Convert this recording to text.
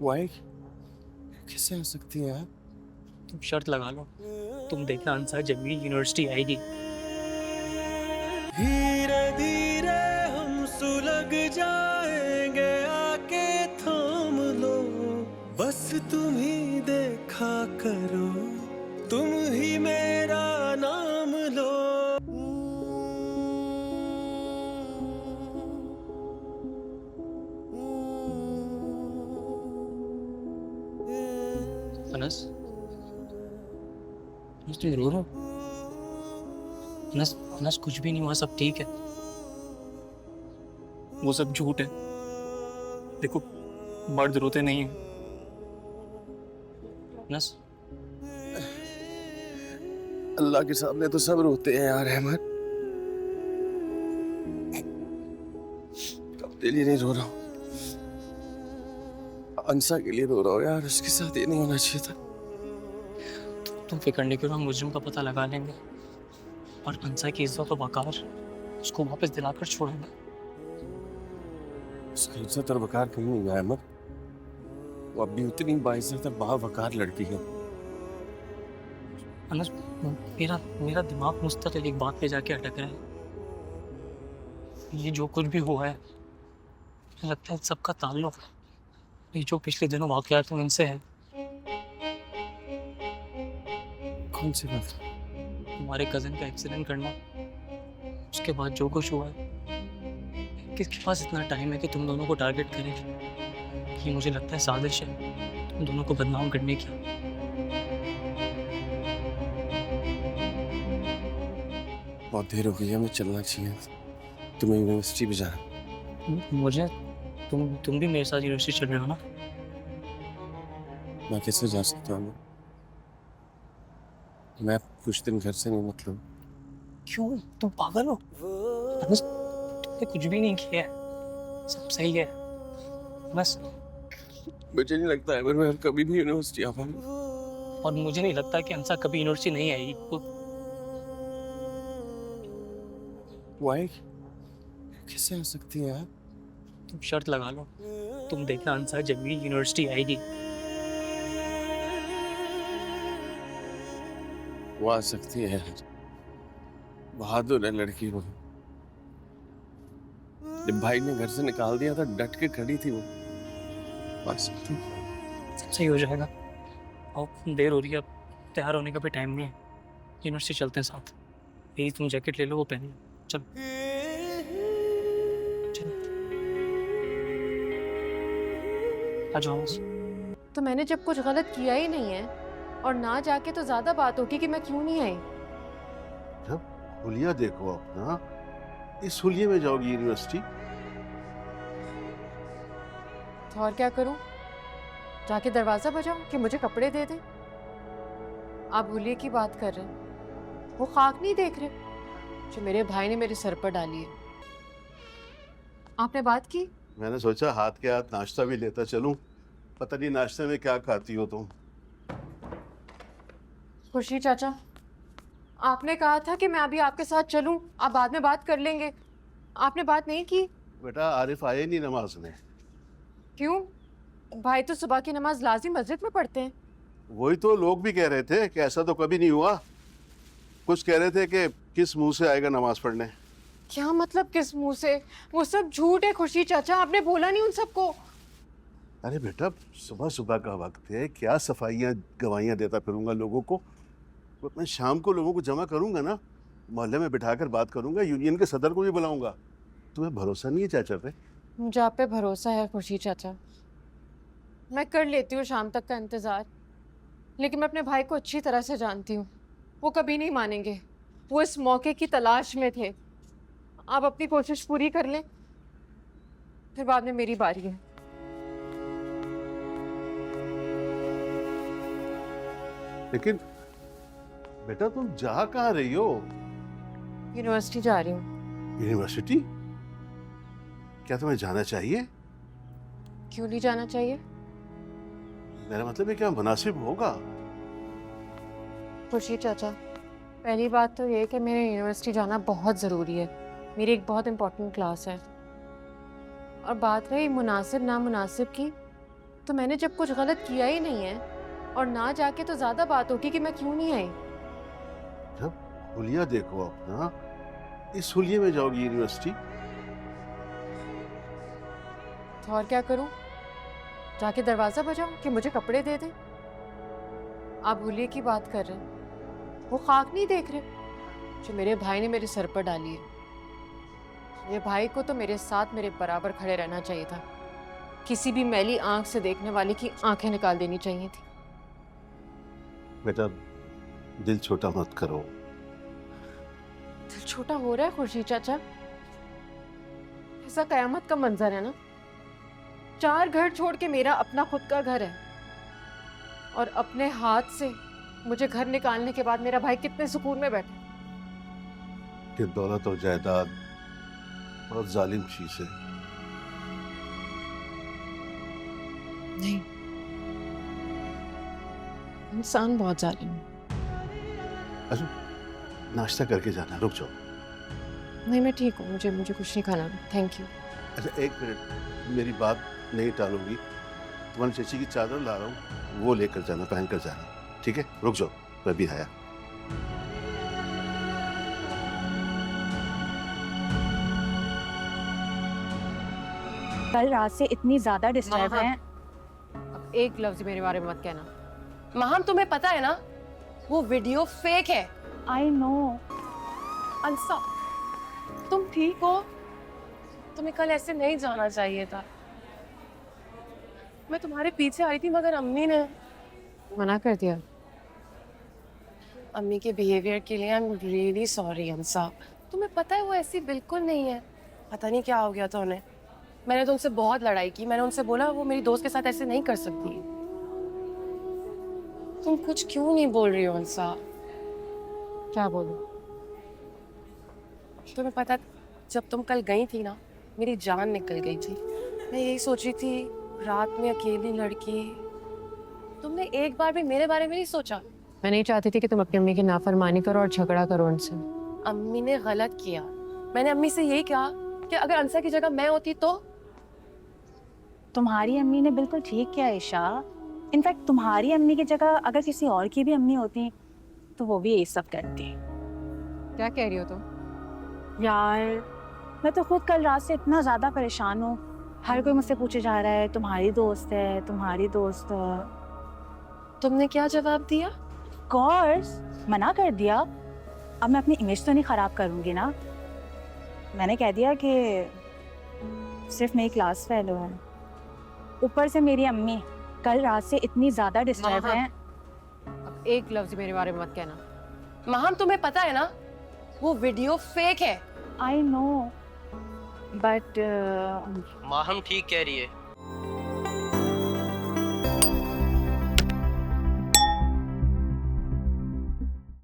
Y कैसे आ सकती है आप? तुम शर्त लगा लो, तुम देखना अंसार जब भी यूनिवर्सिटी आएगी। धीरे धीरे हम सुलग जाएंगे, आके थाम लो। बस तुम ही देखा करो, तुम ही मेरा नाम लो। अनस, अनस तुम रो रहे हो? अनस, अनस कुछ भी नहीं हुआ, सब ठीक है। वो सब झूठ है। देखो, मर्द रोते नहीं है। अनस, अल्लाह के सामने तो सब रोते हैं यार अहमद। अपने लिए नहीं रो रहा हूँ, अंसा के लिए रो रहा हूँ यार। उसके साथ ये नहीं होना चाहिए था। तुम फिक्र नहीं करो, हम मुजरिम का पता लगा लेंगे और अंसा की इज्जत और वकार उसको वापस दिलाकर छोड़ेंगे। उसकी इज्जत और वकार कहीं नहीं गया अहमद। वो अब भी उतनी बाइज्जत और बावकार लड़की है। अनस, मेरा मेरा दिमाग मुस्तकिल एक बात पे जाके अटक रहा है। ये जो कुछ भी हुआ है, मुझे लगता है सबका ताल्लुक ये जो पिछले दिनों वाकयात हुए इनसे है। कौन सी बात? तुम्हारे कजिन का एक्सीडेंट करना, उसके बाद जो कुछ हुआ है, किसके पास इतना टाइम है कि तुम दोनों को टारगेट करें? ये मुझे लगता है साजिश है तुम दोनों को बदनाम करने की। बहुत देर हो गई है, हमें चलना चाहिए। तुम्हें यूनिवर्सिटी भी जाना। मुझे तुम भी मेरे साथ यूनिवर्सिटी चल रहे हो ना? मैं कैसे जा सकता हूँ? मैं कुछ दिन घर से नहीं निकलूँ। क्यों, तुम पागल हो? बस तुमने कुछ भी नहीं किया है, सब सही है। बस, मुझे नहीं लगता है मैं कभी भी यूनिवर्सिटी आ पाऊंगा। और मुझे नहीं लगता कि अंसा कभी यूनिवर्सिटी नहीं आएगी। वाई कैसे आ सकती है आप? तुम शर्त लगा लो, तुम देखना अंसा जब भी यूनिवर्सिटी आएगी। वो आ सकती है। बहादुर है लड़की वो। जब भाई ने घर से निकाल दिया था डट के खड़ी थी वो। आ सकती है। सब सही हो जाएगा। और देर हो रही है, अब तैयार होने का भी टाइम नहीं है। यूनिवर्सिटी चलते हैं साथ। यही तुम जैकेट ले लो, वो पहन लो। चल चल, आ जाओ बस। तो मैंने जब कुछ गलत किया ही नहीं है और ना जाके तो ज्यादा बात होगी कि मैं क्यों नहीं आई। जब हुलिया देखो अपना, इस हुलिये में जाओगी यूनिवर्सिटी? तो और क्या करूं, जाके दरवाजा बजाऊं कि मुझे कपड़े दे दे? आप हुलिये की बात कर रहे हैं, वो खाक नहीं देख रहे जो मेरे भाई ने मेरे सर पर डाली है। आपने बात की? मैंने सोचा हाथ के हाथ नाश्ता भी लेता चलूं। पता नहीं नाश्ते में क्या खाती हो तुम। खुशी चाचा, आपने कहा था कि मैं अभी आपके साथ चलूं, आप बाद में बात कर लेंगे। आपने बात नहीं की। बेटा आरिफ आए नहीं नमाज में। क्यों? भाई तो सुबह की नमाज लाजिम मस्जिद में पढ़ते हैं। वही तो लोग भी कह रहे थे कि ऐसा तो कभी नहीं हुआ। कुछ कह रहे थे कि किस मुंह से आएगा नमाज पढ़ने। क्या मतलब किस मुंह से? वो सब झूठ है खुशी चाचा, आपने बोला नहीं उन सबको। अरे बेटा सुबह सुबह का वक्त है, क्या सफाइयाँ गवाहियाँ देता फिरूंगा लोगों को। तो मैं शाम को लोगों को जमा करूंगा ना, मोहल्ले में बिठाकर बात करूंगा, यूनियन के सदर को भी बुलाऊंगा। तुम्हें भरोसा नहीं है चाचा पे? मुझे आप पे भरोसा है खुशी चाचा, मैं कर लेती हूँ शाम तक का इंतज़ार। लेकिन मैं अपने भाई को अच्छी तरह से जानती हूँ, वो कभी नहीं मानेंगे। वो इस मौके की तलाश में थे। आप अपनी कोशिश पूरी कर लें, फिर बाद में मेरी बारी है। लेकिन बेटा तुम जा कहाँ रही हो? यूनिवर्सिटी जा रही हूँ। यूनिवर्सिटी? क्या तुम्हें जाना चाहिए? क्यों नहीं जाना चाहिए? मेरा मतलब है क्या मुनासिब होगा? खुशी चाचा, पहली बात तो ये कि मेरे यूनिवर्सिटी जाना बहुत ज़रूरी है, मेरी एक बहुत इम्पोर्टेंट क्लास है। और बात रही मुनासिब नामुनासिब की, तो मैंने जब कुछ गलत किया ही नहीं है और ना जाके तो ज्यादा बात होगी कि मैं क्यों नहीं आई। जब हुलिया देखो अपना, इस हुलिये में जाओगी यूनिवर्सिटी? तो और क्या करूं? जाके दरवाजा बजाऊं कि मुझे कपड़े दे दे? आप हुलिये की बात कर रहे हैं, वो खाक नहीं देख रहे जो मेरे भाई ने मेरे सर पर डाली है। मेरे भाई को तो मेरे साथ मेरे बराबर खड़े रहना चाहिए था। किसी भी मैली आंख से देखने वाले की आंखें निकाल देनी चाहिए थी। बेटा दिल छोटा मत करो। दिल छोटा हो रहा है खुर्शीद चाचा? ऐसा कयामत का मंजर है ना। 4 घर छोड़ के मेरा अपना खुद का घर है और अपने हाथ से मुझे घर निकालने के बाद मेरा भाई कितने सुकून में बैठा। कि दौलत और जायदाद बहुत जालिम चीज है। नहीं, इंसान बहुत जालिम है। अच्छा नाश्ता करके जाना, रुक जाओ। नहीं मैं ठीक हूँ, मुझे कुछ नहीं खाना। Thank you. अच्छा 1 मिनट, मेरी बात नहीं टालूंगी। तुम्हारी चची की चादर ला रहा हूँ, वो लेकर जाना, पहन कर जाना, ठीक है? रुक जाओ, मैं भी आया। कल रात से इतनी ज्यादा डिस्टर्ब हाँ, हैं। अब एक लफ्ज मेरे बारे में मत कहना। महाम तुम्हें पता है ना वो वीडियो फेक है। I know. अंसा तुम ठीक हो? तुम्हें कल ऐसे नहीं जाना चाहिए था। मैं तुम्हारे पीछे आई थी मगर अम्मी ने मना कर दिया। अम्मी के बिहेवियर के लिए आई एम रियली सॉरी अंसा। तुम्हें पता है वो ऐसी बिल्कुल नहीं है। पता नहीं क्या हो गया था उन्हें। मैंने तो उनसे बहुत लड़ाई की। मैंने उनसे बोला वो मेरी दोस्त के साथ ऐसे नहीं कर सकती। तुम कुछ क्यों नहीं बोल रही हो अंसा? क्या बोलूं? तुम्हें पता जब तुम कल गई थी ना मेरी जान निकल गई थी। मैं यही सोच रही थी रात में अकेली लड़की। तुमने एक बार भी मेरे बारे में नहीं सोचा? मैं नहीं चाहती थी कि तुम अपनी अम्मी की नाफरमानी करो और झगड़ा करो उनसे। अम्मी ने गलत किया। मैंने अम्मी से यही कहा कि अगर अंसा की जगह मैं होती तो। तुम्हारी अम्मी ने बिल्कुल ठीक किया ईशा। इनफैक्ट तुम्हारी अम्मी की जगह अगर किसी और की भी अम्मी होती तो वो भी यही सब करती। क्या कह रही हो तुम? यार मैं तो खुद कल रात से इतना ज्यादा परेशान हूँ। हर कोई मुझसे पूछे जा रहा है तुम्हारी दोस्त है, तुम्हारी दोस्त है। तुमने क्या जवाब दिया? कोर्स मना कर दिया। अब मैं अपनी इमेज तो नहीं खराब करूँगी ना। मैंने कह दिया कि सिर्फ मेरी क्लास फेलो है। ऊपर से मेरी अम्मी कल रात से इतनी ज्यादा डिस्टर्ब हाँ, हैं। अब एक लफ्ज मेरे बारे में मत कहना। महाम तुम्हें पता है ना वो वीडियो फेक है। आई नो बट माहम ठीक कह रही है।